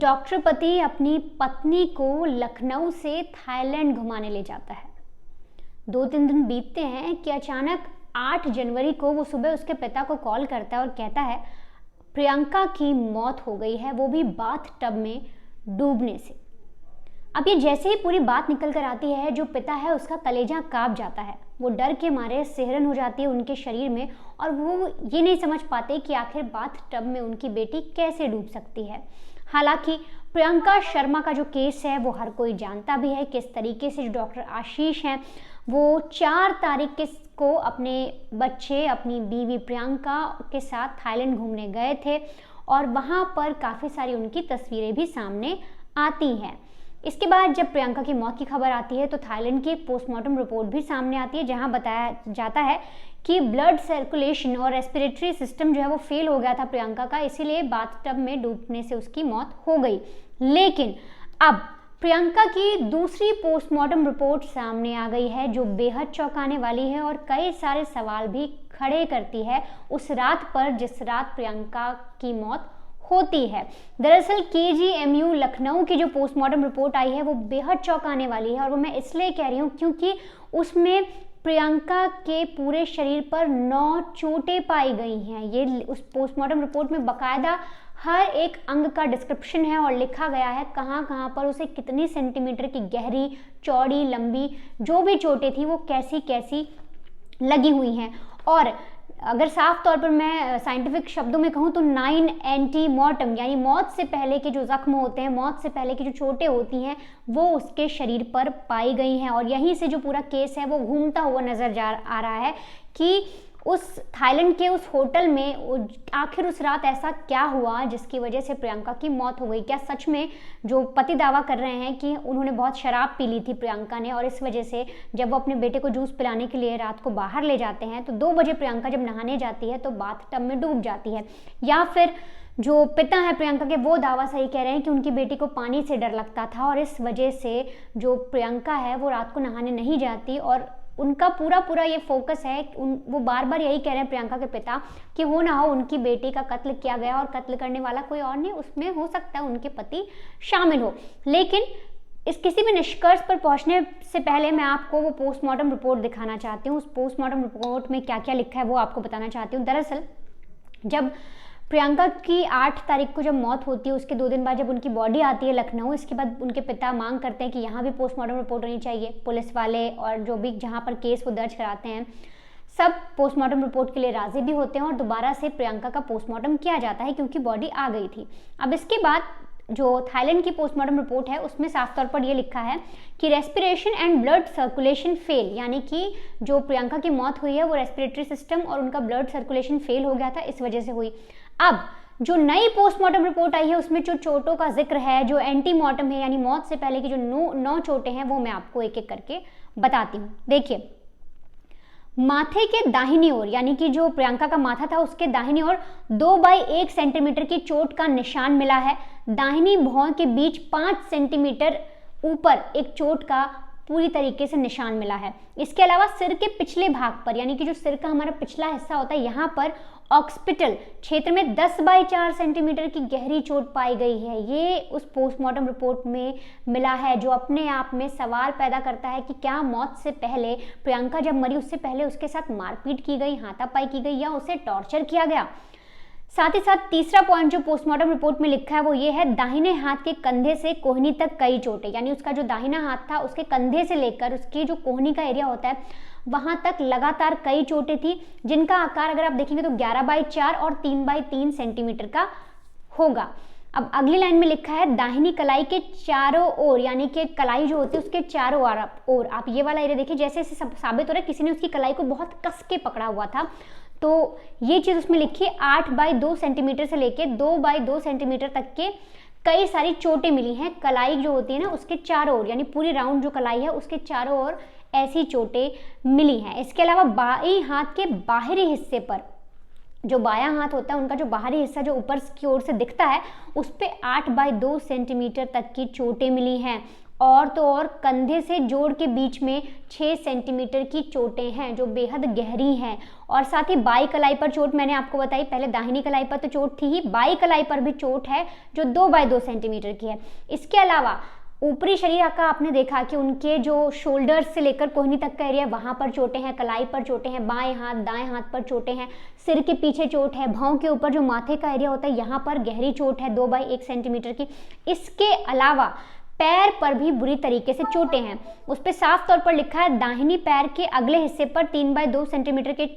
Doctor पति अपनी पत्नी को लखनऊ से थाईलैंड घुमाने ले जाता है। 2-3 दिन बीतते हैं कि अचानक 8 जनवरी को वो सुबह उसके पिता को कॉल करता है और कहता है प्रियंका की मौत हो गई है, वो भी बाथ टब में डूबने से। अब ये जैसे ही पूरी बात निकल कर आती है, जो पिता है उसका कलेजा कांप जाता है। वो डर के मारे सिहरन हो जाती है उनके शरीर में और वो ये नहीं समझ पाते कि आखिर बाथ टब में उनकी बेटी कैसे डूब सकती है। हालांकि प्रियंका शर्मा का जो केस है वो हर कोई जानता भी है किस तरीके से। जो डॉक्टर आशीष हैं वो 4 तारीख को अपने बच्चे, अपनी बीवी प्रियंका के साथ थाईलैंड घूमने गए थे और वहाँ पर काफ़ी सारी उनकी तस्वीरें भी सामने आती हैं। इसके बाद जब प्रियंका की मौत की खबर आती है तो थाईलैंड की पोस्टमार्टम रिपोर्ट भी सामने आती है, जहां बताया जाता है कि ब्लड सर्कुलेशन और रेस्पिरेटरी सिस्टम जो है वो फेल हो गया था प्रियंका का, इसीलिए बाथटब में डूबने से उसकी मौत हो गई। लेकिन अब प्रियंका की दूसरी पोस्टमार्टम रिपोर्ट सामने आ गई है जो बेहद चौंकाने वाली है और कई सारे सवाल भी खड़े करती है उस रात पर जिस रात प्रियंका की मौत होती है। दरअसल KGMU लखनऊ की जो पोस्टमार्टम रिपोर्ट आई है वो बेहद चौंकाने वाली है और वो मैं इसलिए कह रही हूँ क्योंकि उसमें प्रियंका के पूरे शरीर पर 9 चोटें पाई गई हैं। ये उस पोस्टमार्टम रिपोर्ट में बाकायदा हर एक अंग का डिस्क्रिप्शन है और लिखा गया है कहाँ कहाँ पर उसे कितनी सेंटीमीटर की गहरी, चौड़ी, लंबी जो भी चोटें थी वो कैसी कैसी लगी हुई हैं। और अगर साफ तौर पर मैं साइंटिफिक शब्दों में कहूँ तो 9 एंटीमॉर्टम यानी मौत से पहले के जो जख्म होते हैं, मौत से पहले की जो चोटें होती हैं वो उसके शरीर पर पाई गई हैं। और यहीं से जो पूरा केस है वो घूमता हुआ नजर आ रहा है कि उस थाईलैंड के उस होटल में आखिर उस रात ऐसा क्या हुआ जिसकी वजह से प्रियंका की मौत हो गई। क्या सच में जो पति दावा कर रहे हैं कि उन्होंने बहुत शराब पी ली थी प्रियंका ने और इस वजह से जब वो अपने बेटे को जूस पिलाने के लिए रात को बाहर ले जाते हैं तो 2 बजे प्रियंका जब नहाने जाती है तो बाथटब में डूब जाती है, या फिर जो पिता है प्रियंका के वो दावा सही कह रहे हैं कि उनकी बेटी को पानी से डर लगता था और इस वजह से जो प्रियंका है वो रात को नहाने नहीं जाती। और उनका पूरा ये फोकस है, वो बार बार यही कह रहे हैं प्रियंका के पिता कि हो ना हो उनकी बेटी का कत्ल किया गया और कत्ल करने वाला कोई और नहीं, उसमें हो सकता है उनके पति शामिल हो। लेकिन इस किसी भी निष्कर्ष पर पहुंचने से पहले मैं आपको वो पोस्टमार्टम रिपोर्ट दिखाना चाहती हूँ। उस पोस्टमार्टम रिपोर्ट में क्या क्या लिखा है वो आपको बताना चाहती हूँ। दरअसल जब प्रियंका की 8 तारीख को जब मौत होती है उसके 2 दिन बाद जब उनकी बॉडी आती है लखनऊ, इसके बाद उनके पिता मांग करते हैं कि यहाँ भी पोस्टमार्टम रिपोर्ट होनी चाहिए। पुलिस वाले और जो भी जहाँ पर केस वो दर्ज कराते हैं सब पोस्टमार्टम रिपोर्ट के लिए राजी भी होते हैं और दोबारा से प्रियंका का पोस्टमार्टम किया जाता है क्योंकि बॉडी आ गई थी। अब इसके बाद जो थाईलैंड की पोस्टमार्टम रिपोर्ट है उसमें साफ तौर पर यह लिखा है कि respiration and blood circulation fail, यानी कि जो प्रियंका की मौत हुई है वो रेस्पिरेटरी सिस्टम और उनका ब्लड सर्कुलेशन फेल हो गया था, इस वजह से हुई। अब जो नई पोस्टमार्टम रिपोर्ट आई है उसमें जो चोटों का जिक्र है, जो एंटीमॉर्टम है यानी मौत से पहले की जो 9 चोटें हैं वो मैं आपको एक एक करके बताती हूँ। देखिए, माथे के दाहिनी ओर यानी कि जो प्रियंका का माथा था उसके दाहिनी ओर 2/1 सेंटीमीटर की चोट का निशान मिला है। दाहिनी भौं के बीच 5 सेंटीमीटर ऊपर एक चोट का पूरी तरीके से निशान मिला है। इसके अलावा सिर के पिछले भाग पर यानी कि जो सिर का हमारा पिछला हिस्सा होता है यहाँ पर ऑक्सीपिटल क्षेत्र में 10/4 सेंटीमीटर की गहरी चोट पाई गई है। ये उस पोस्टमार्टम रिपोर्ट में मिला है जो अपने आप में सवाल पैदा करता है कि क्या मौत से पहले प्रियंका जब मरी उससे पहले उसके साथ मारपीट की गई, हाथापाई की गई या उसे टॉर्चर किया गया। साथ ही साथ तीसरा पॉइंट जो पोस्टमार्टम रिपोर्ट में लिखा है वो ये है, दाहिने हाथ के कंधे से कोहनी तक कई चोटें, यानी उसका जो दाहिना हाथ था उसके कंधे से लेकर उसके जो कोहनी का एरिया होता है वहां तक लगातार कई चोटें थी जिनका आकार अगर आप देखेंगे तो 11/4 और 3/3 सेंटीमीटर का होगा। अब अगली लाइन में लिखा है, दाहिनी कलाई के चारों ओर यानी कि कलाई जो होती है उसके चारों ओर आप ये वाला एरिया देखिए, जैसे इसे साबित हो रहा है किसी ने उसकी कलाई को बहुत कस के पकड़ा हुआ था। तो ये चीज उसमें लिखी है 8/2 सेंटीमीटर से लेके 2/2 सेंटीमीटर तक के कई सारी चोटें मिली हैं। कलाई जो होती है ना उसके चारों ओर यानी पूरी राउंड जो कलाई है उसके चारों ओर ऐसी चोटें मिली हैं। इसके अलावा बाईं हाथ के बाहरी हिस्से पर, जो बायां हाथ होता है उनका जो बाहरी हिस्सा जो ऊपर की ओर से दिखता है उस पे 8/2 सेंटीमीटर तक की चोटें मिली हैं। और तो और कंधे से जोड़ के बीच में 6 सेंटीमीटर की चोटें हैं जो बेहद गहरी हैं। और साथ ही बाई कलाई पर चोट मैंने आपको बताई, पहले दाहिनी कलाई पर तो चोट थी ही, बाई कलाई पर भी चोट है जो 2 बाई 2 सेंटीमीटर की है। इसके अलावा ऊपरी शरीर का आपने देखा कि उनके जो शोल्डर से लेकर कोहनी तक का एरिया, वहां पर चोटें हैं, कलाई पर चोटें हैं, बाएं हाथ दाएं हाथ पर चोटें हैं, सिर के पीछे चोट है, भौं के ऊपर जो माथे का एरिया होता है यहाँ पर गहरी चोट है 2 बाई 1 सेंटीमीटर की। इसके अलावा पैर पर भी बुरी तरीके से चोटें हैं। उस पर साफ तौर पर लिखा है दाहिनी पैर के अगले हिस्से पर 3 बाई 2 सेंटीमीटर के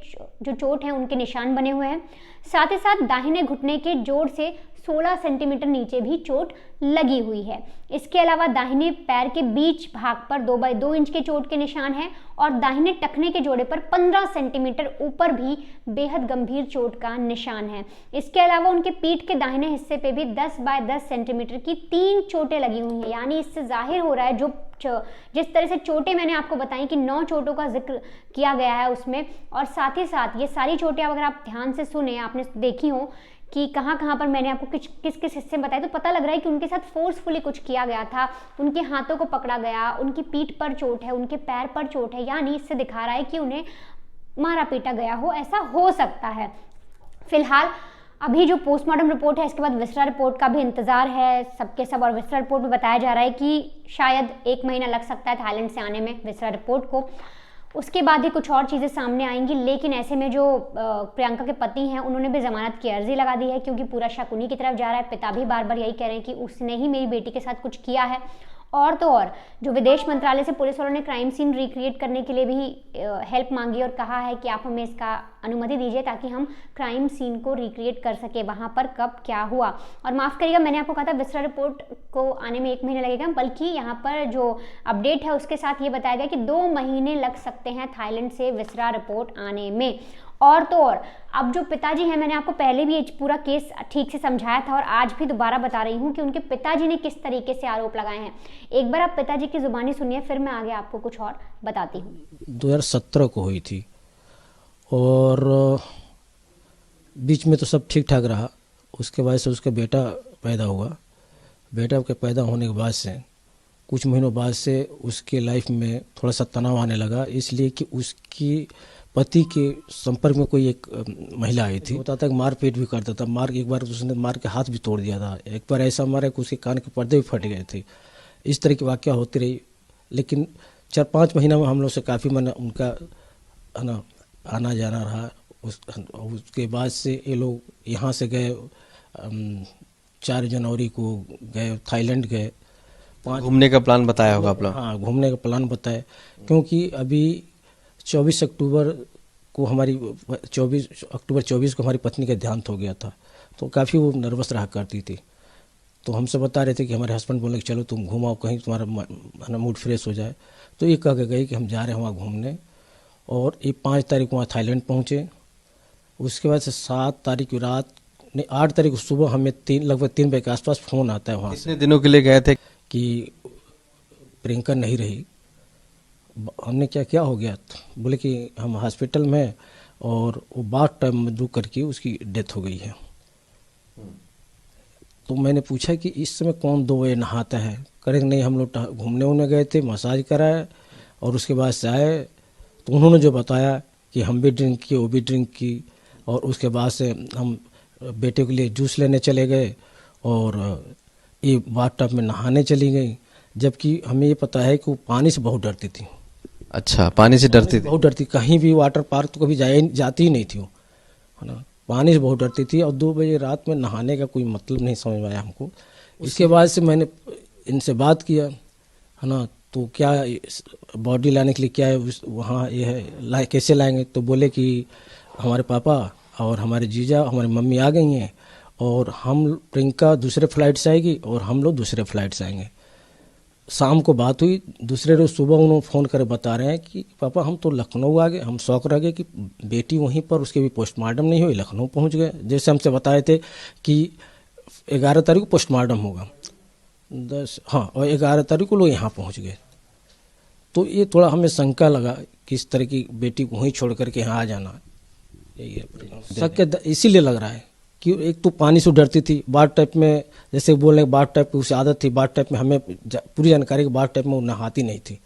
जो चोट हैं उनके निशान बने हुए हैं। साथ ही साथ दाहिने घुटने के जोड़ से 16 सेंटीमीटर नीचे भी चोट लगी हुई है। इसके अलावा दाहिने पैर के बीच भाग पर 2 बाई 2 इंच के चोट के निशान हैं और दाहिने टखने के जोड़े पर 15 सेंटीमीटर ऊपर भी बेहद गंभीर चोट का निशान है। इसके अलावा उनके पीठ के दाहिने हिस्से पे भी 10 बाई 10 सेंटीमीटर की 3 चोटें लगी हुई हैं। यानी इससे जाहिर हो रहा है जिस तरह से चोटें मैंने आपको बताई कि 9 चोटों का जिक्र किया गया है उसमें, और साथ ही साथ ये सारी चोटें अगर आप ध्यान से सुने, आपने देखी हो कि कहाँ कहाँ पर मैंने आपको किस किस हिस्से में बताया, तो पता लग रहा है कि उनके साथ फोर्सफुली कुछ किया गया था, उनके हाथों को पकड़ा गया, उनकी पीठ पर चोट है, उनके पैर पर चोट है। यानी इससे दिखा रहा है कि उन्हें मारा पीटा गया हो, ऐसा हो सकता है। फिलहाल अभी जो पोस्टमार्टम रिपोर्ट है, इसके बाद विसरा रिपोर्ट का भी इंतजार है सबके सब। और विसरा रिपोर्ट में बताया जा रहा है कि शायद 1 महीना लग सकता है थाईलैंड से आने में विसरा रिपोर्ट को। उसके बाद ही कुछ और चीज़ें सामने आएंगी। लेकिन ऐसे में जो प्रियंका के पति हैं उन्होंने भी जमानत की अर्जी लगा दी है, क्योंकि पूरा शक उन्हीं की तरफ जा रहा है। पिता भी बार बार यही कह रहे हैं कि उसने ही मेरी बेटी के साथ कुछ किया है। और तो और जो विदेश मंत्रालय से पुलिस वालों ने क्राइम सीन रिक्रिएट करने के लिए भी हेल्प मांगी और कहा है कि आप हमें इसका अनुमति दीजिए ताकि हम क्राइम सीन को रिक्रिएट कर सके, वहाँ पर कब क्या हुआ। और माफ़ करिएगा, मैंने आपको कहा था विसरा रिपोर्ट को आने में 1 महीना लगेगा, बल्कि यहाँ पर जो अपडेट है उसके साथ ये बताया गया कि 2 महीने लग सकते हैं थाईलैंड से विसरा रिपोर्ट आने में। और तो और अब जो पिताजी हैं, मैंने आपको पहले भी पूरा केस ठीक से समझाया था और आज भी दोबारा बता रही हूँ कि उनके पिताजी ने किस तरीके से आरोप लगाए हैं। एक बार आप पिताजी की जुबानी सुनिए, फिर मैं आगे आपको कुछ और बताती हूँ। 2017 को हुई थी और बीच में तो सब ठीक ठाक रहा। उसके बाद से उसका बेटा पैदा हुआ। बेटा के पैदा होने के बाद से कुछ महीनों बाद से उसके लाइफ में थोड़ा सा तनाव आने लगा, इसलिए कि उसकी पति के संपर्क में कोई एक महिला आई थी। होता था कि मार पीट भी करता था। एक बार उसने मार के हाथ भी तोड़ दिया था। एक बार ऐसा मारा कि उसके कान के पर्दे भी फट गए थे। इस तरह की वाक़या होती रही। लेकिन 4-5 महीना में हम लोग से काफ़ी उनका है ना आना जाना रहा। उसके बाद से ये लोग यहाँ से गए, 4 जनवरी को गए, थाईलैंड गए। घूमने का प्लान बताया होगा आप लोग? हाँ, घूमने का प्लान बताया, क्योंकि अभी 24 अक्टूबर को हमारी 24 को हमारी पत्नी का देहांत हो गया था। तो काफ़ी वो नर्वस रहा करती थी। तो हमसे बता रहे थे कि हमारे हस्बैंड बोले कि चलो तुम घुमाओ कहीं, तुम्हारा मूड फ्रेश हो जाए। तो ये कह के गई कि हम जा रहे हैं वहाँ घूमने। और ये 5 तारीख को वहाँ थाईलैंड पहुँचे। उसके बाद से 7 तारीख की रात, नहीं 8 तारीख को सुबह हमें लगभग 3 बजे के आसपास फ़ोन आता है वहाँ से। कितने दिनों के लिए गए थे? कि प्रियंका नहीं रही। हमने क्या हो गया? बोले कि हम हॉस्पिटल में, और वो बाथ टब में डूब करके उसकी डेथ हो गई है। तो मैंने पूछा कि इस समय कौन 2 बजे नहाता है? करें नहीं, हम लोग घूमने उमने गए थे, मसाज कराए और उसके बाद से आए। तो उन्होंने जो बताया कि हम भी ड्रिंक किए, वो भी ड्रिंक की, और उसके बाद से हम बेटे के लिए जूस लेने चले गए और ये बाथ टब में नहाने चली गई। जबकि हमें ये पता है कि वो पानी से बहुत डरती थी। अच्छा, पानी से डरती थी? बहुत डरती। कहीं भी वाटर पार्क तो कभी जाती ही नहीं थी वो, है ना। पानी से बहुत डरती थी और 2 बजे रात में नहाने का कोई मतलब नहीं समझ में आया हमको। इसके बाद से मैंने इनसे बात किया, है ना, तो क्या बॉडी लाने के लिए क्या है वहाँ ये है, कैसे लाएंगे? तो बोले कि हमारे पापा और हमारे जीजा, हमारी मम्मी आ गई हैं और हम प्रियंका दूसरे फ्लाइट से आएगी और हम लोग दूसरे फ्लाइट से आएंगे। शाम को बात हुई। दूसरे रोज़ सुबह उन्होंने फ़ोन कर बता रहे हैं कि पापा हम तो लखनऊ आ गए। हम शौक रह गए कि बेटी वहीं पर, उसके भी पोस्टमार्टम नहीं हुई, लखनऊ पहुंच गए। जैसे हमसे बताए थे कि 11 तारीख को पोस्टमार्टम होगा, 10 हाँ, और 11 तारीख को लोग यहाँ पहुँच गए। तो ये थोड़ा हमें शंका लगा कि इस तरह की बेटी को वहीं छोड़ करके यहाँ आ जाना, यही है शक। इसीलिए लग रहा है कि एक तो पानी से डरती थी, बाथ टाइप में जैसे बोलने बाथ टाइप की उसे आदत थी, बाथ टाइप में हमें पूरी जानकारी कि बाथ टाइप में वो नहाती नहीं थी,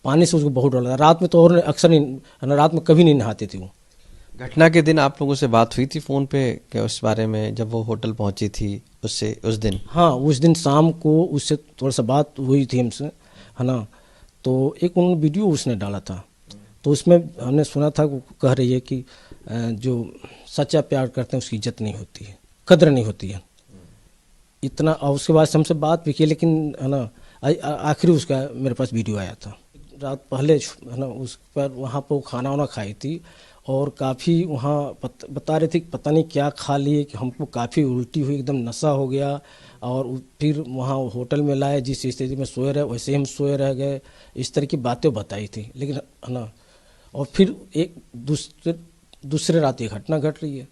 पानी से उसको बहुत डर लगता। रात में तो और अक्सर नहीं, रात में कभी नहीं नहाती थी वो। घटना के दिन आप लोगों से बात हुई थी फोन पे क्या उस बारे में, जब वो होटल पहुंची थी उससे उस दिन? हाँ, उस दिन शाम को उससे थोड़ा सा बात हुई थी हमसे, है ना। तो एक उन्होंने वीडियो उसने डाला था, तो उसमें हमने सुना था वो कह रही है कि जो सच्चा प्यार करते हैं उसकी इज्जत नहीं होती है, कद्र नहीं होती है इतना। और उसके बाद से हमसे बात भी की, लेकिन है ना आखिरी उसका मेरे पास वीडियो आया था रात पहले, है ना। उस पर वहाँ पर वो खाना वाना खाई थी और काफ़ी वहाँ बता रही थी पता नहीं क्या खा लिए कि हमको काफ़ी उल्टी हुई, एकदम नशा हो गया। और फिर वहाँ होटल में लाए, जिस स्थिति में सोए रहे वैसे ही हम सोए रह गए, इस तरह की बातें बताई थी। लेकिन है ना, और फिर एक दूसरे रात ये घटना घट रही है।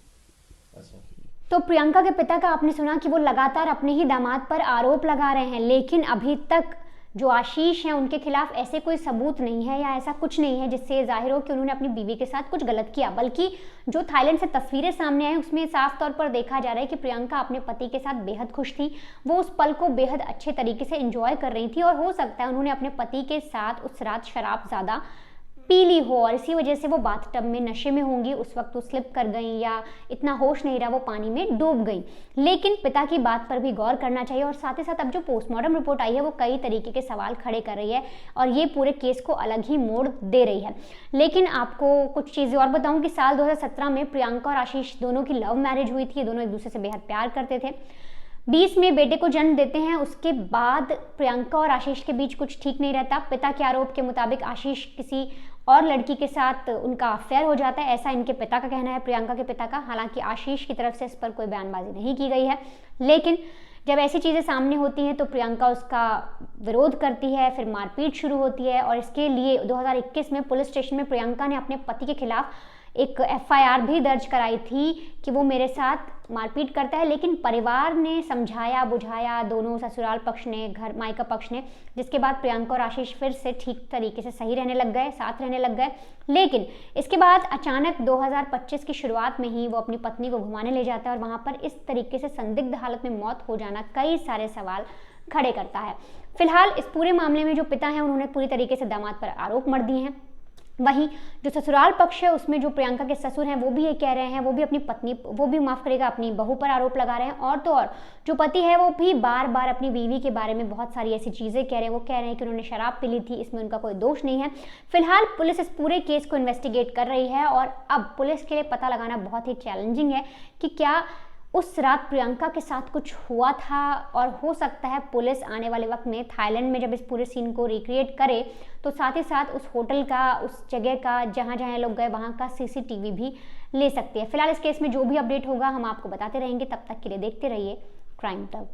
तो प्रियंका के पिता का आपने सुना कि वो लगातार अपने ही दामाद पर आरोप लगा रहे हैं, लेकिन अभी तक जो आशीष हैं उनके खिलाफ ऐसे कोई सबूत नहीं है या ऐसा कुछ नहीं है जिससे जाहिर हो कि उन्होंने अपनी बीवी के साथ कुछ गलत किया। बल्कि जो थाईलैंड से तस्वीरें सामने आई उसमें साफ तौर पर देखा जा रहा है कि प्रियंका अपने पति के साथ बेहद खुश थी, वो उस पल को बेहद अच्छे तरीके से एंजॉय कर रही थी। और हो सकता है उन्होंने अपने पति के साथ उस रात शराब ज़्यादा पी ली हो और इसी वजह से वो बाथटब में नशे में होंगी, उस वक्त वो स्लिप कर गई या इतना होश नहीं रहा, वो पानी में डूब गई। लेकिन पिता की बात पर भी गौर करना चाहिए। और साथ ही साथ अब जो पोस्टमार्टम रिपोर्ट आई है वो कई तरीके के सवाल खड़े कर रही है और ये पूरे केस को अलग ही मोड़ दे रही है। लेकिन आपको कुछ चीज़ें और बताऊं कि साल 2017 में प्रियंका और आशीष दोनों की लव मैरिज हुई थी। ये दोनों एक दूसरे से बेहद प्यार करते थे। 20 में बेटे को जन्म देते हैं। उसके बाद प्रियंका और आशीष के बीच कुछ ठीक नहीं रहता। पिता के आरोप के मुताबिक आशीष किसी और लड़की के साथ उनका अफेयर हो जाता है, ऐसा इनके पिता का कहना है, प्रियंका के पिता का। हालांकि आशीष की तरफ से इस पर कोई बयानबाजी नहीं की गई है, लेकिन जब ऐसी चीज़ें सामने होती हैं तो प्रियंका उसका विरोध करती है, फिर मारपीट शुरू होती है। और इसके लिए 2021 में पुलिस स्टेशन में प्रियंका ने अपने पति के खिलाफ एक FIR भी दर्ज कराई थी कि वो मेरे साथ मारपीट करता है। लेकिन परिवार ने समझाया बुझाया, दोनों ससुराल पक्ष ने, घर मायका पक्ष ने, जिसके बाद प्रियंका और आशीष फिर से ठीक तरीके से सही रहने लग गए, साथ रहने लग गए। लेकिन इसके बाद अचानक 2025 की शुरुआत में ही वो अपनी पत्नी को घुमाने ले जाता है और वहाँ पर इस तरीके से संदिग्ध हालत में मौत हो जाना कई सारे सवाल खड़े करता है। फिलहाल इस पूरे मामले में जो पिता हैं उन्होंने पूरी तरीके से दामाद पर आरोप मढ़ दिए हैं। वहीं जो ससुराल पक्ष है उसमें जो प्रियंका के ससुर हैं वो भी ये कह रहे हैं, वो भी अपनी पत्नी, वो भी माफ़ करेगा, अपनी बहू पर आरोप लगा रहे हैं। और तो और जो पति है वो भी बार बार अपनी बीवी के बारे में बहुत सारी ऐसी चीज़ें कह रहे हैं। वो कह रहे हैं कि उन्होंने शराब पी ली थी, इसमें उनका कोई दोष नहीं है। फिलहाल पुलिस इस पूरे केस को इन्वेस्टिगेट कर रही है और अब पुलिस के लिए पता लगाना बहुत ही चैलेंजिंग है कि क्या उस रात प्रियंका के साथ कुछ हुआ था। और हो सकता है पुलिस आने वाले वक्त में थाईलैंड में जब इस पूरे सीन को रिक्रिएट करे तो साथ ही साथ उस होटल का, उस जगह का जहाँ जहाँ लोग गए वहाँ का CCTV भी ले सकती है। फिलहाल इस केस में जो भी अपडेट होगा हम आपको बताते रहेंगे। तब तक के लिए देखते रहिए क्राइम तक।